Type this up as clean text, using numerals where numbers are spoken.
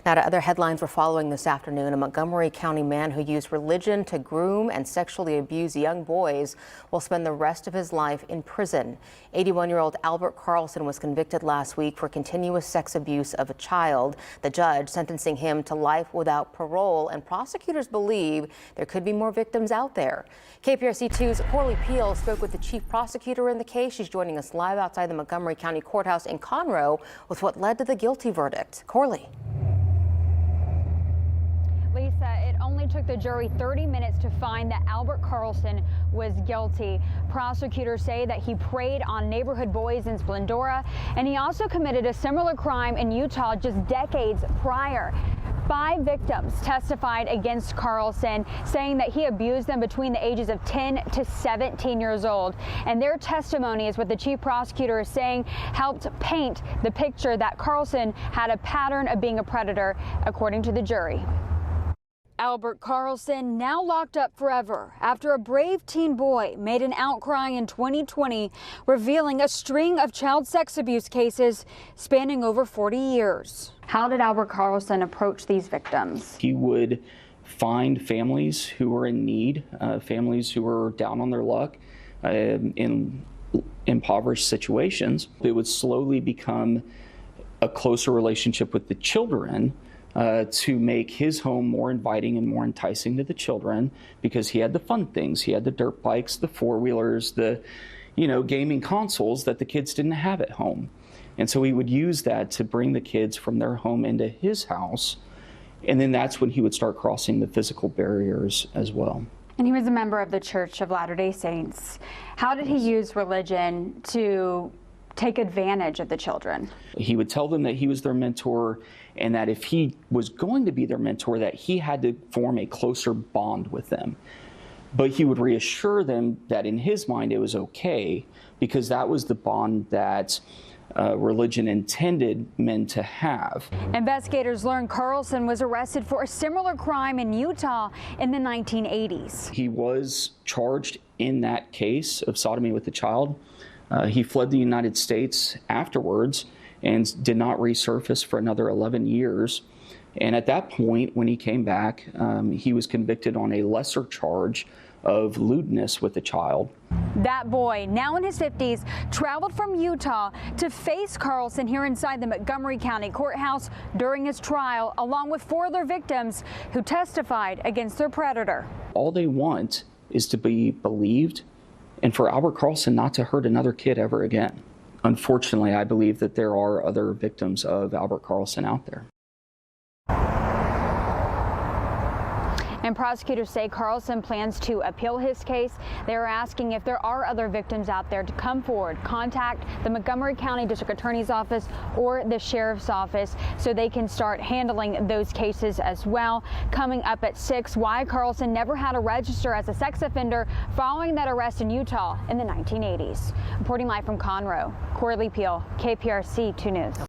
Now to other headlines we're following this afternoon, a Montgomery County man who used religion to groom and sexually abuse young boys will spend the rest of his life in prison. 81-year-old Albert Carlson was convicted last week for continuous sex abuse of a child. The judge sentencing him to life without parole, and prosecutors believe there could be more victims out there. KPRC 2's Corley Peel spoke with the chief prosecutor in the case. She's joining us live outside the Montgomery County Courthouse in Conroe with what led to the guilty verdict. Corley. Lisa, it only took the jury 30 minutes to find that Albert Carlson was guilty. Prosecutors say that he preyed on neighborhood boys in Splendora, and he also committed a similar crime in Utah just decades prior. 5 victims testified against Carlson, saying that he abused them between the ages of 10 to 17 years old. And their testimony is what the chief prosecutor is saying helped paint the picture that Carlson had a pattern of being a predator, according to the jury. Albert Carlson now locked up forever after a brave teen boy made an outcry in 2020, revealing a string of child sex abuse cases spanning over 40 years. How did Albert Carlson approach these victims? He would find families who were in need, families who were down on their luck, in impoverished situations. It would slowly become a closer relationship with the children, to make his home more inviting and more enticing to the children, because he had the fun things. He had the dirt bikes, the four-wheelers, the, gaming consoles that the kids didn't have at home. And so he would use that to bring the kids from their home into his house. And then that's when he would start crossing the physical barriers as well. And he was a member of the Church of Latter-day Saints. How did he use religion to take advantage of the children? He would tell them that he was their mentor, and that if he was going to be their mentor, that he had to form a closer bond with them. But he would reassure them that in his mind it was okay, because that was the bond that religion intended men to have. Investigators learned Carlson was arrested for a similar crime in Utah in the 1980s. He was charged in that case of sodomy with a child. He fled the United States afterwards and did not resurface for another 11 years. And at that point, when he came back, he was convicted on a lesser charge of lewdness with a child. That boy, now in his 50s, traveled from Utah to face Carlson here inside the Montgomery County Courthouse during his trial, along with 4 other victims who testified against their predator. All they want is to be believed, and for Albert Carlson not to hurt another kid ever again. Unfortunately, I believe that there are other victims of Albert Carlson out there. And prosecutors say Carlson plans to appeal his case. They're asking if there are other victims out there to come forward, contact the Montgomery County District Attorney's Office or the Sheriff's Office so they can start handling those cases as well. Coming up at 6, why Carlson never had to register as a sex offender following that arrest in Utah in the 1980s. Reporting live from Conroe, Corley Peel, KPRC 2 News.